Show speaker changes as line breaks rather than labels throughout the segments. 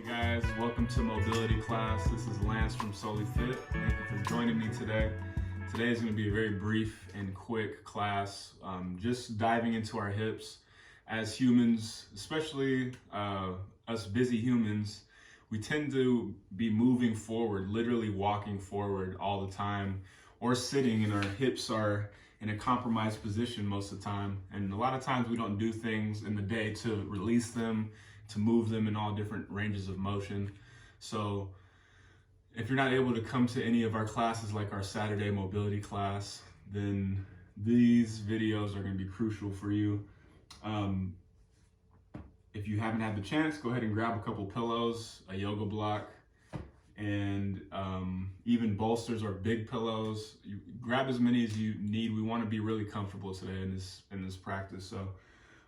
Hey guys, welcome to mobility class. This is Lance from Solely Fit. Thank you for joining me today. Today is going to be a very brief and quick class, just diving into our hips. As humans, especially us busy humans, we tend to be moving forward, literally walking forward all the time, or sitting, and our hips are in a compromised position most of the time. And a lot of times we don't do things in the day to release them, to move them in all different ranges of motion. So if you're not able to come to any of our classes like our Saturday mobility class, then these videos are going to be crucial for you. If you haven't had the chance, go ahead and grab a couple pillows, a yoga block, and even bolsters or big pillows. You grab as many as you need. We want to be really comfortable today in this practice. So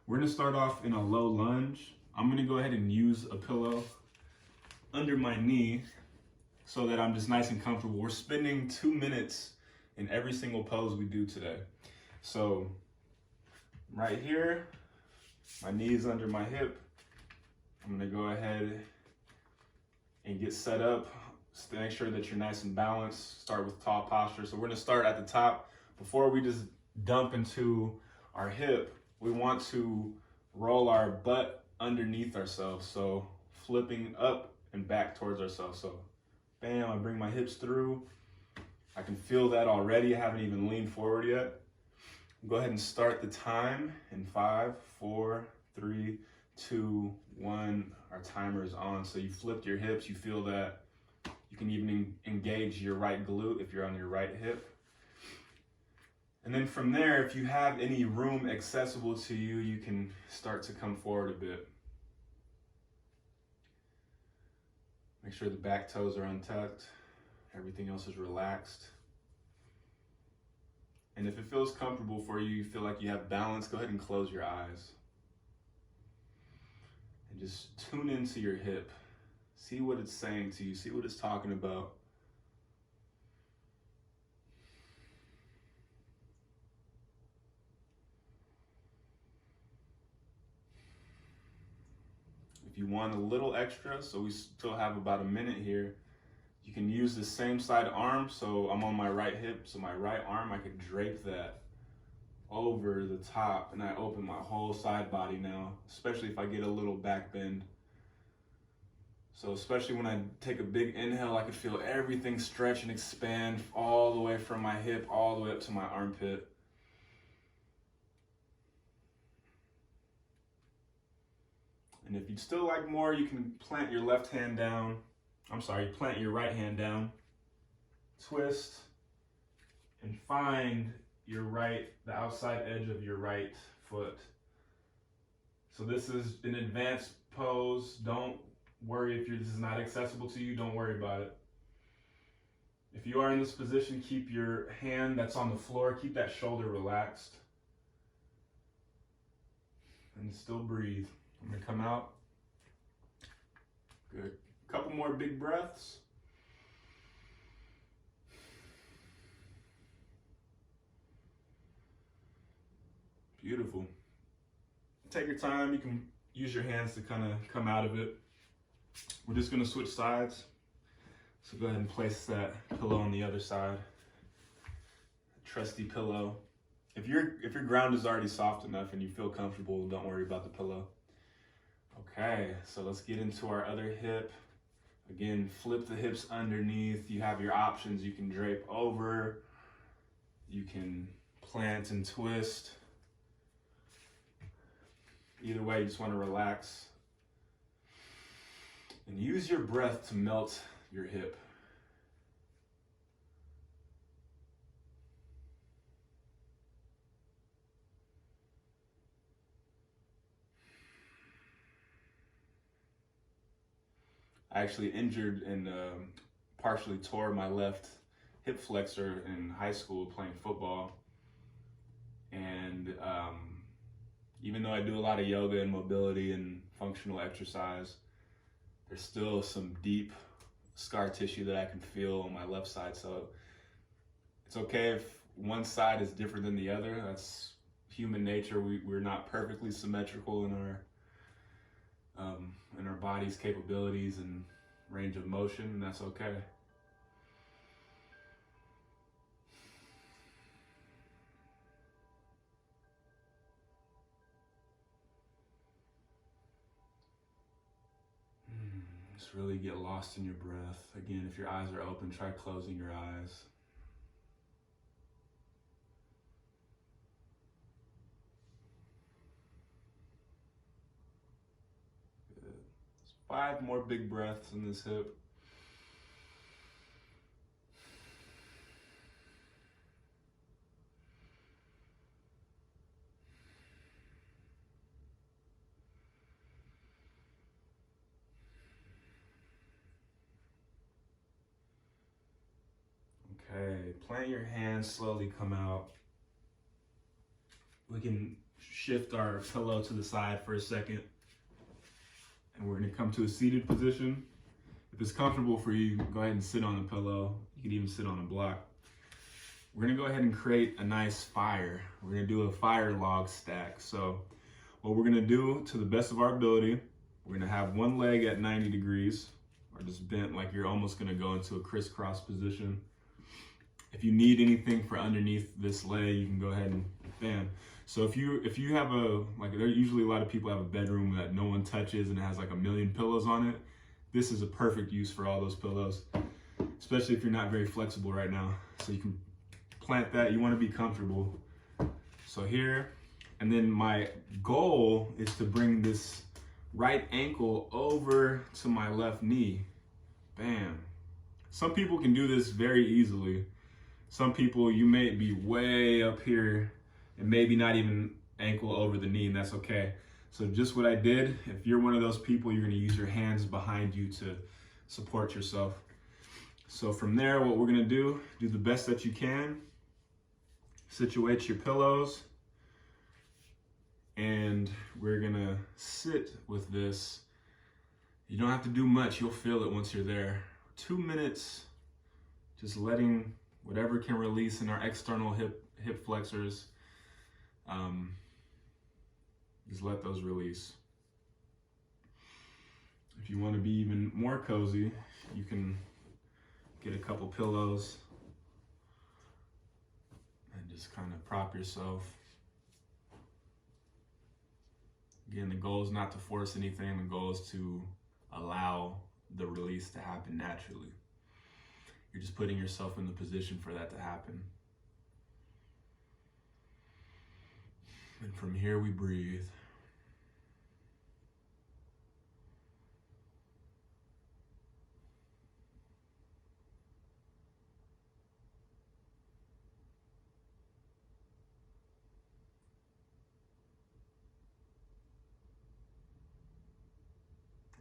we're going to start off in a low lunge. I'm going to go ahead and use a pillow under my knee so that I'm just nice and comfortable. We're spending 2 minutes in every single pose we do today. So right here, my knee's under my hip. I'm going to go ahead and get set up. Just make sure that you're nice and balanced. Start with tall posture. So we're going to start at the top. Before we just dump into our hip, we want to roll our butt underneath ourselves. So flipping up and back towards ourselves. So bam, I bring my hips through. I can feel that already. I haven't even leaned forward yet. Go ahead and start the time in 5, 4, 3, 2, 1. Our timer is on. So you flipped your hips. You feel that. You can even engage your right glute if you're on your right hip. And then from there, if you have any room accessible to you, you can start to come forward a bit. Make sure the back toes are untucked. Everything else is relaxed. And if it feels comfortable for you, you feel like you have balance, go ahead and close your eyes. And just tune into your hip. See what it's saying to you. See what it's talking about. If you want a little extra, so we still have about a minute here, you can use the same side arm. So I'm on my right hip, so my right arm, I could drape that over the top, and I open my whole side body now, especially if I get a little back bend. So especially when I take a big inhale, I could feel everything stretch and expand all the way from my hip all the way up to my armpit. And if you'd still like more, you can plant your left hand down. Plant your right hand down. Twist and find the outside edge of your right foot. So this is an advanced pose. Don't worry if this is not accessible to you, don't worry about it. If you are in this position, keep your hand that's on the floor, keep that shoulder relaxed. And still breathe. I'm gonna come out. Good. A couple more big breaths. Beautiful. Take your time. You can use your hands to kind of come out of it. We're just gonna switch sides. So go ahead and place that pillow on the other side. Trusty pillow. If your ground is already soft enough and you feel comfortable, don't worry about the pillow. Okay, so let's get into our other hip. Again, flip the hips underneath. You have your options. You can drape over. You can plant and twist. Either way, you just want to relax. And use your breath to melt your hip. I actually injured and partially tore my left hip flexor in high school playing football. And even though I do a lot of yoga and mobility and functional exercise, there's still some deep scar tissue that I can feel on my left side. So it's okay if one side is different than the other. That's human nature. We're not perfectly symmetrical in in our body's capabilities and range of motion, and that's okay. Just really get lost in your breath. Again, if your eyes are open, try closing your eyes. Good. 5 more big breaths in this hip. Okay, plant your hands, slowly come out. We can shift our pillow to the side for a second. And we're gonna come to a seated position. If it's comfortable for you, go ahead and sit on the pillow. You can even sit on a block. We're gonna go ahead and create a nice fire. We're gonna do a fire log stack. So what we're gonna do, to the best of our ability, we're gonna have one leg at 90 degrees, or just bent like you're almost gonna go into a crisscross position. If you need anything for underneath this leg, you can go ahead and bam. So if you have there usually a lot of people have a bedroom that no one touches and it has like a million pillows on it. This is a perfect use for all those pillows, especially if you're not very flexible right now. So you can plant that. You want to be comfortable. So here, and then my goal is to bring this right ankle over to my left knee. Bam. Some people can do this very easily. Some people, you may be way up here and maybe not even ankle over the knee, and that's okay. So just what I did, if you're one of those people, you're gonna use your hands behind you to support yourself. So from there, what we're gonna do the best that you can. Situate your pillows, and we're gonna sit with this. You don't have to do much, you'll feel it once you're there. 2 minutes, just letting whatever can release in our external hip flexors, just let those release. If you want to be even more cozy, you can get a couple pillows and just kind of prop yourself. Again, the goal is not to force anything. The goal is to allow the release to happen naturally. You're just putting yourself in the position for that to happen. And from here we breathe.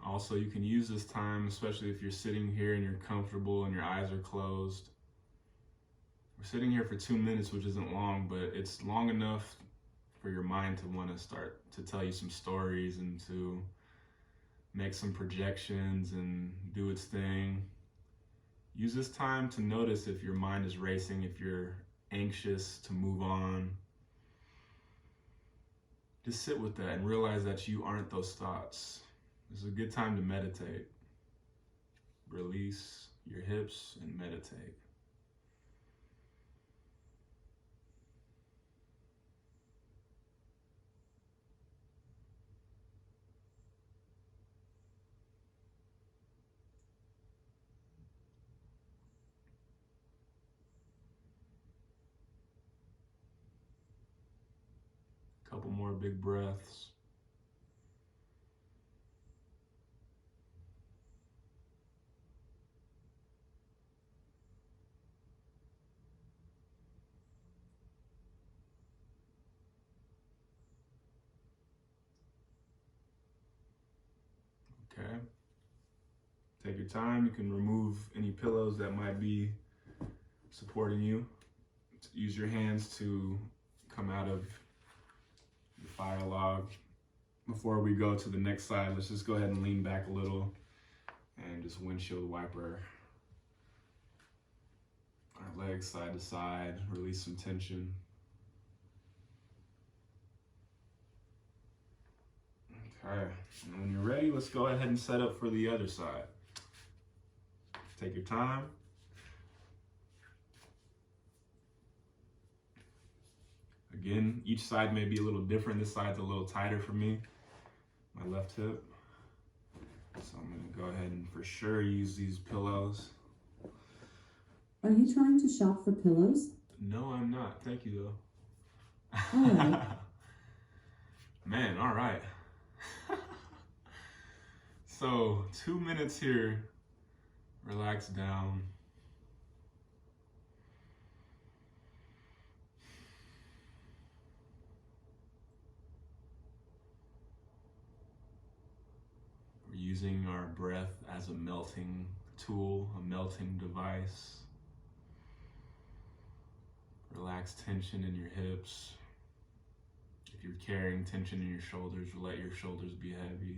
Also, you can use this time, especially if you're sitting here and you're comfortable and your eyes are closed. We're sitting here for 2 minutes, which isn't long, but it's long enough for your mind to want to start to tell you some stories and to make some projections and do its thing. Use this time to notice if your mind is racing, if you're anxious to move on. Just sit with that and realize that you aren't those thoughts. This is a good time to meditate. Release your hips and meditate. Couple more big breaths. Okay. Take your time. You can remove any pillows that might be supporting you. Use your hands to come out of the fire log. Before we go to the next side, let's just go ahead and lean back a little and just windshield wiper our legs side to side, release some tension. Okay, and when you're ready, let's go ahead and set up for the other side. Take your time. Again, each side may be a little different. This side's a little tighter for me, my left hip. So I'm gonna go ahead and for sure use these pillows.
Are you trying to shop for pillows?
No, I'm not. Thank you, though.
All right.
Man, all right. So 2 minutes here. Relax down. We're using our breath as a melting tool, a melting device. Relax tension in your hips. If you're carrying tension in your shoulders, let your shoulders be heavy.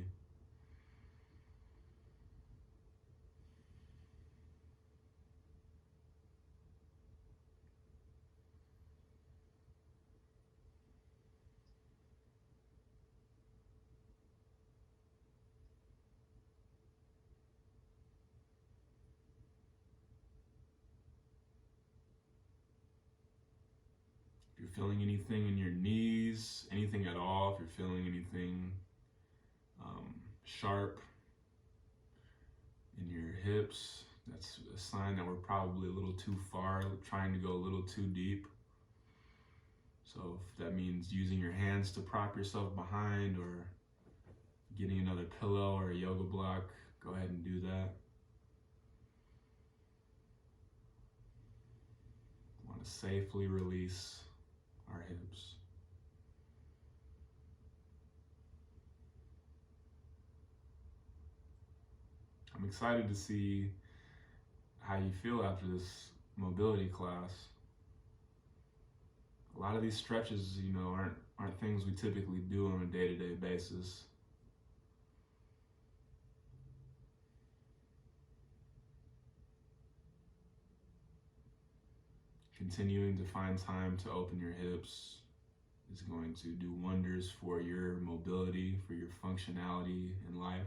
If you're feeling anything in your knees, anything at all, if you're feeling anything sharp in your hips, that's a sign that we're probably a little too far, trying to go a little too deep. So if that means using your hands to prop yourself behind or getting another pillow or a yoga block, go ahead and do that. We want to safely release our hips. I'm excited to see how you feel after this mobility class. A lot of these stretches, aren't things we typically do on a day-to-day basis. Continuing to find time to open your hips is going to do wonders for your mobility, for your functionality in life.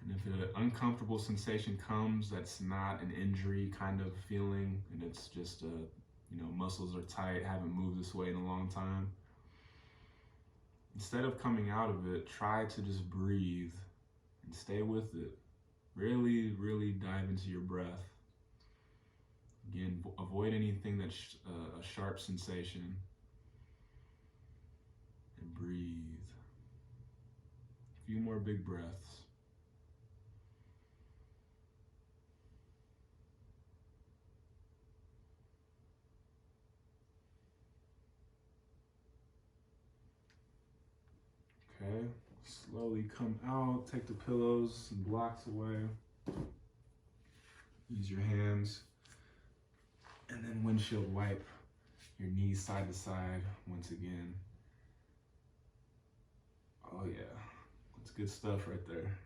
And if an uncomfortable sensation comes, that's not an injury kind of feeling, and it's just muscles are tight, haven't moved this way in a long time. Instead of coming out of it, try to just breathe and stay with it. Really, really dive into your breath. Again, avoid anything that's a sharp sensation. And breathe. A few more big breaths. Okay, slowly come out, take the pillows and blocks away. Use your hands, and then windshield wipe your knees side to side once again. Oh yeah, that's good stuff right there.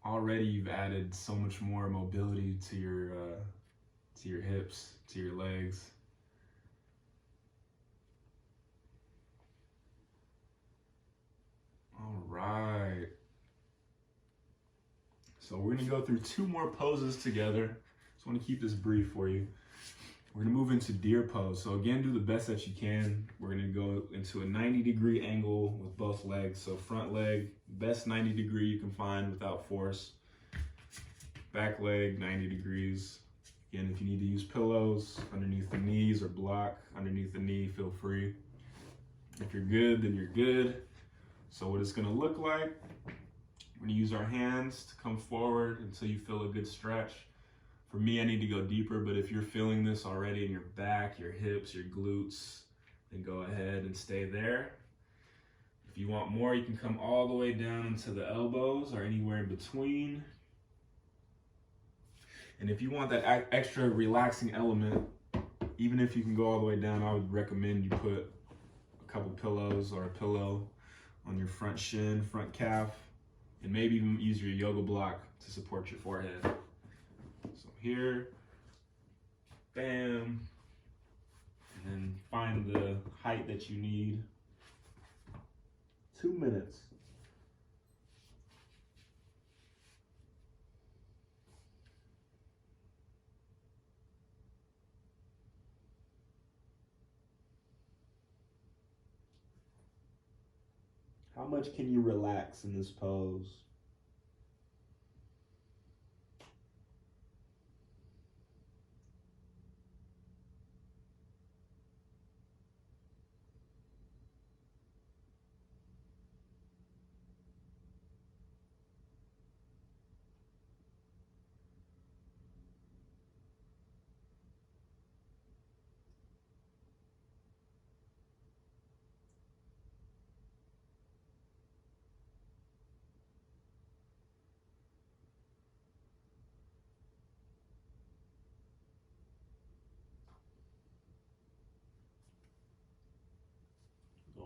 Already you've added so much more mobility to your hips, to your legs. All right. So we're gonna go through 2 more poses together. Just wanna keep this brief for you. We're gonna move into deer pose. So again, do the best that you can. We're gonna go into a 90-degree angle with both legs. So front leg, best 90 degree you can find without force. Back leg, 90 degrees. Again, if you need to use pillows underneath the knees or block underneath the knee, feel free. If you're good, then you're good. So what it's gonna look like, we're gonna use our hands to come forward until you feel a good stretch. For me, I need to go deeper, but if you're feeling this already in your back, your hips, your glutes, then go ahead and stay there. If you want more, you can come all the way down into the elbows or anywhere in between. And if you want that extra relaxing element, even if you can go all the way down, I would recommend you put couple pillows or a pillow on your front shin, front calf, and maybe even use your yoga block to support your forehead. So here, bam, and then find the height that you need. 2 minutes. How much can you relax in this pose?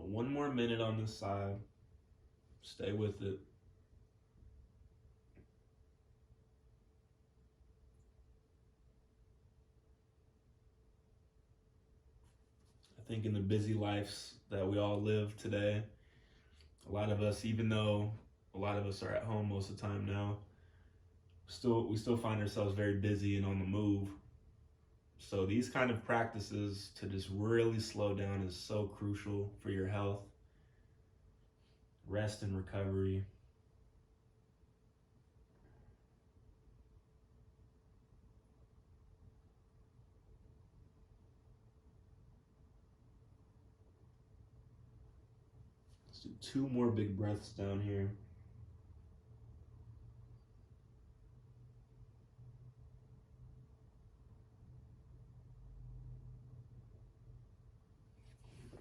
One more minute on this side. Stay with it. I think in the busy lives that we all live today, a lot of us, even though a lot of us are at home most of the time now, we still find ourselves very busy and on the move. So these kind of practices to just really slow down is so crucial for your health, rest and recovery. Let's do 2 more big breaths down here.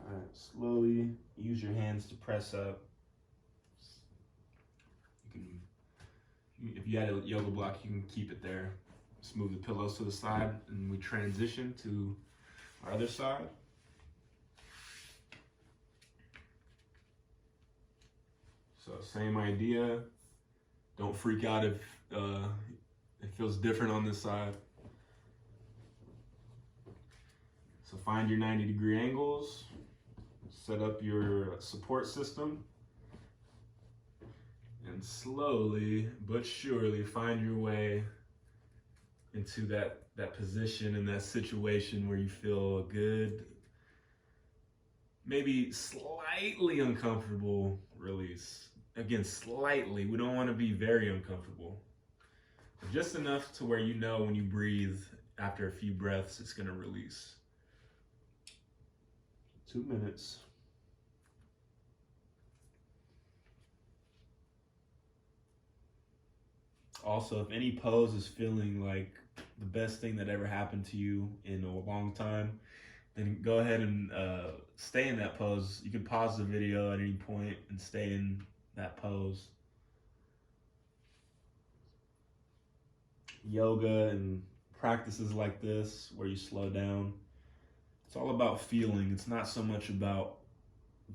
All right, slowly use your hands to press up. If you had a yoga block, you can keep it there. Just move the pillows to the side and we transition to our other side. So same idea. Don't freak out if it feels different on this side. So find your 90-degree angles, set up your support system, and slowly but surely find your way into that position and that situation where you feel good, maybe slightly uncomfortable release. Again, slightly. We don't want to be very uncomfortable. But just enough to where you know when you breathe, after a few breaths, it's going to release. 2 minutes. Also, if any pose is feeling like the best thing that ever happened to you in a long time, then go ahead and stay in that pose. You can pause the video at any point and stay in that pose. Yoga and practices like this where you slow down, it's all about feeling. It's not so much about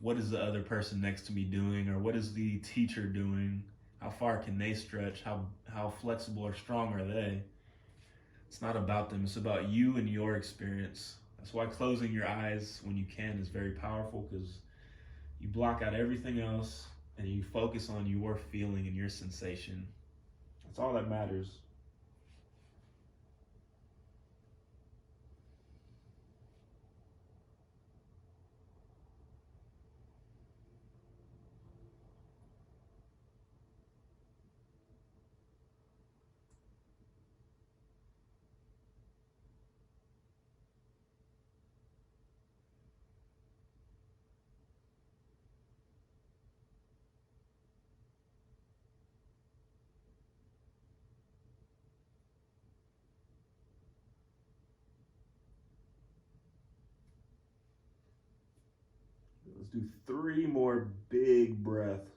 what is the other person next to me doing or what is the teacher doing. How far can they stretch? How flexible or strong are they? It's not about them. It's about you and your experience. That's why closing your eyes when you can is very powerful, because you block out everything else and you focus on your feeling and your sensation. That's all that matters. Let's do 3 more big breaths.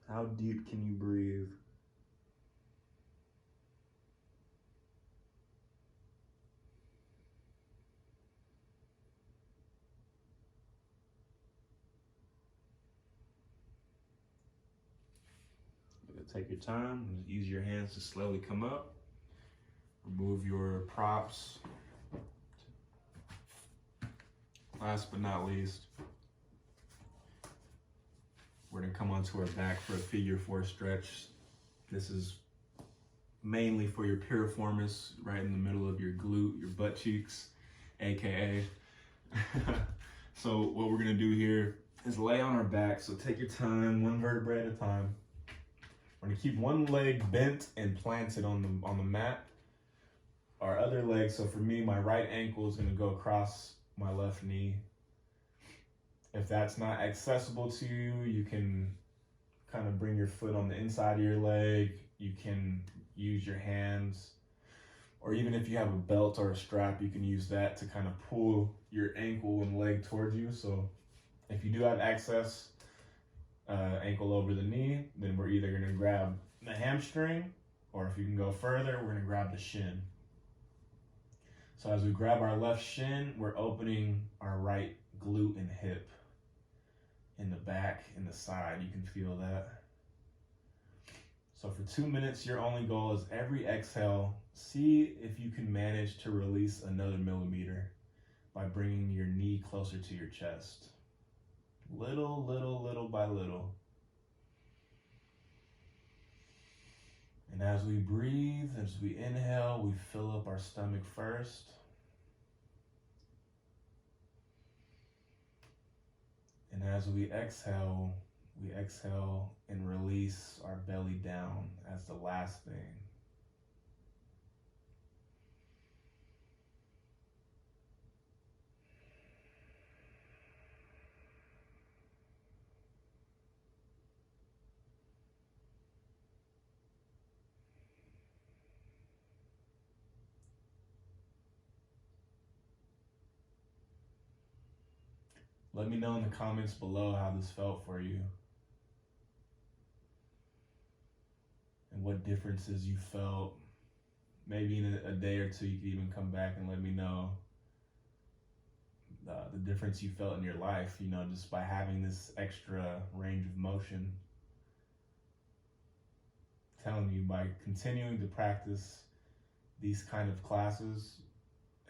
How deep can you breathe? take your time and use your hands to slowly come up. Remove your props. Last but not least, we're gonna come onto our back for a figure 4 stretch. This is mainly for your piriformis, right in the middle of your glute, your butt cheeks, AKA. So what we're gonna do here is lay on our back. So take your time, one vertebrae at a time. We're gonna keep one leg bent and planted on the mat. Our other leg, so for me, my right ankle is gonna go across my left knee. If that's not accessible to you, you can kind of bring your foot on the inside of your leg. You can use your hands, or even if you have a belt or a strap, you can use that to kind of pull your ankle and leg towards you. So if you do have access, ankle over the knee, then we're either gonna grab the hamstring, or if you can go further, we're gonna grab the shin. So as we grab our left shin, we're opening our right glute and hip in the back, in the side. You can feel that. So for 2 minutes, your only goal is every exhale, see if you can manage to release another millimeter by bringing your knee closer to your chest. Little by little. And as we breathe, as we inhale, we fill up our stomach first. And as we exhale and release our belly down as the last thing. Let me know in the comments below how this felt for you, and what differences you felt. Maybe in a day or two, you could even come back and let me know the difference you felt in your life, just by having this extra range of motion. I'm telling you, by continuing to practice these kind of classes,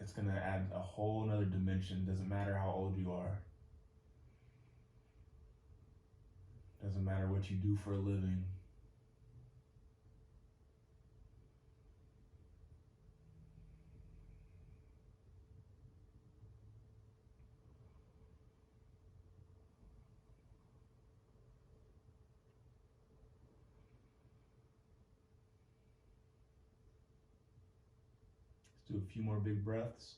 it's gonna add a whole nother dimension. Doesn't matter how old you are. Doesn't matter what you do for a living. Let's do a few more big breaths.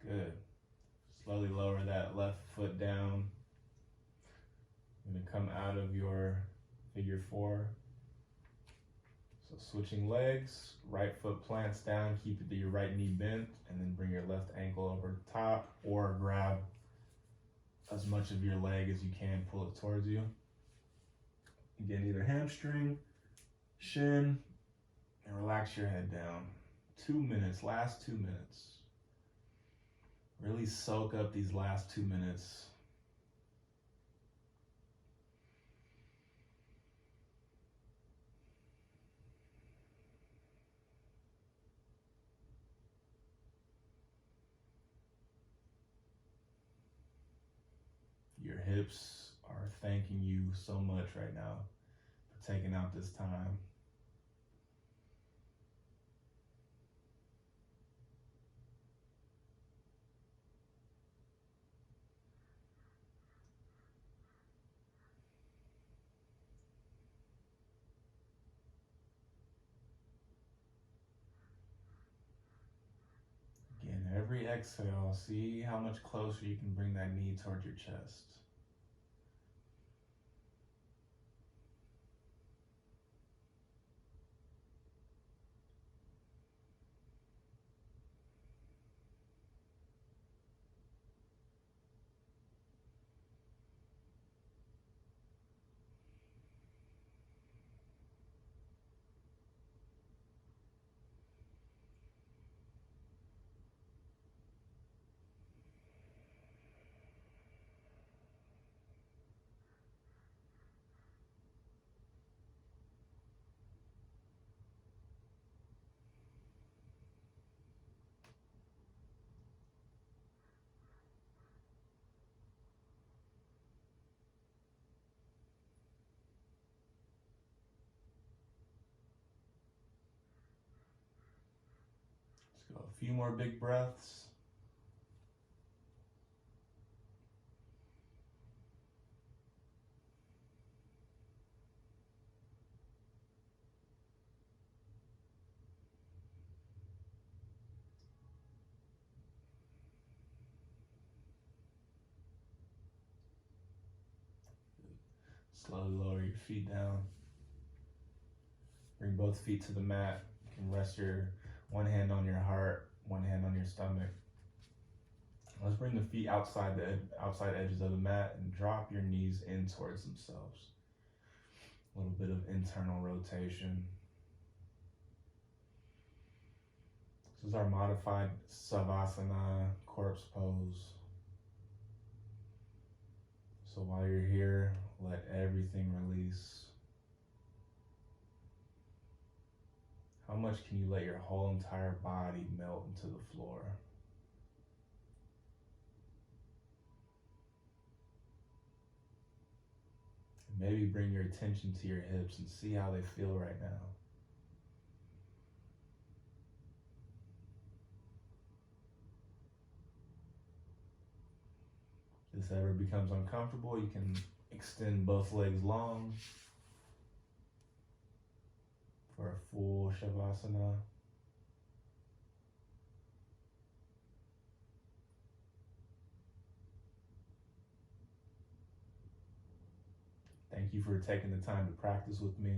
Good. Slowly lower that left foot down. You're gonna come out of your figure 4. So switching legs, right foot plants down, keep your right knee bent, and then bring your left ankle over the top, or grab as much of your leg as you can, pull it towards you. Again, either hamstring, shin, and relax your head down. 2 minutes, last 2 minutes. Really soak up these last 2 minutes. Your hips are thanking you so much right now for taking out this time. Again, every exhale, see how much closer you can bring that knee towards your chest. Go a few more big breaths. Slowly lower your feet down. Bring both feet to the mat. You can rest your one hand on your heart, one hand on your stomach. Let's bring the feet outside the outside edges of the mat and drop your knees in towards themselves. A little bit of internal rotation. This is our modified Savasana corpse pose. So while you're here, let everything release. How much can you let your whole entire body melt into the floor? Maybe bring your attention to your hips and see how they feel right now. If this ever becomes uncomfortable, you can extend both legs long for a full Shavasana. Thank you for taking the time to practice with me.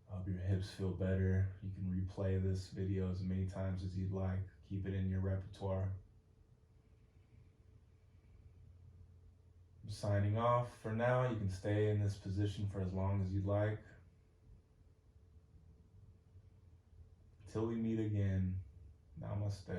I hope your hips feel better. You can replay this video as many times as you'd like. Keep it in your repertoire. I'm signing off for now. You can stay in this position for as long as you'd like. Until we meet again, namaste.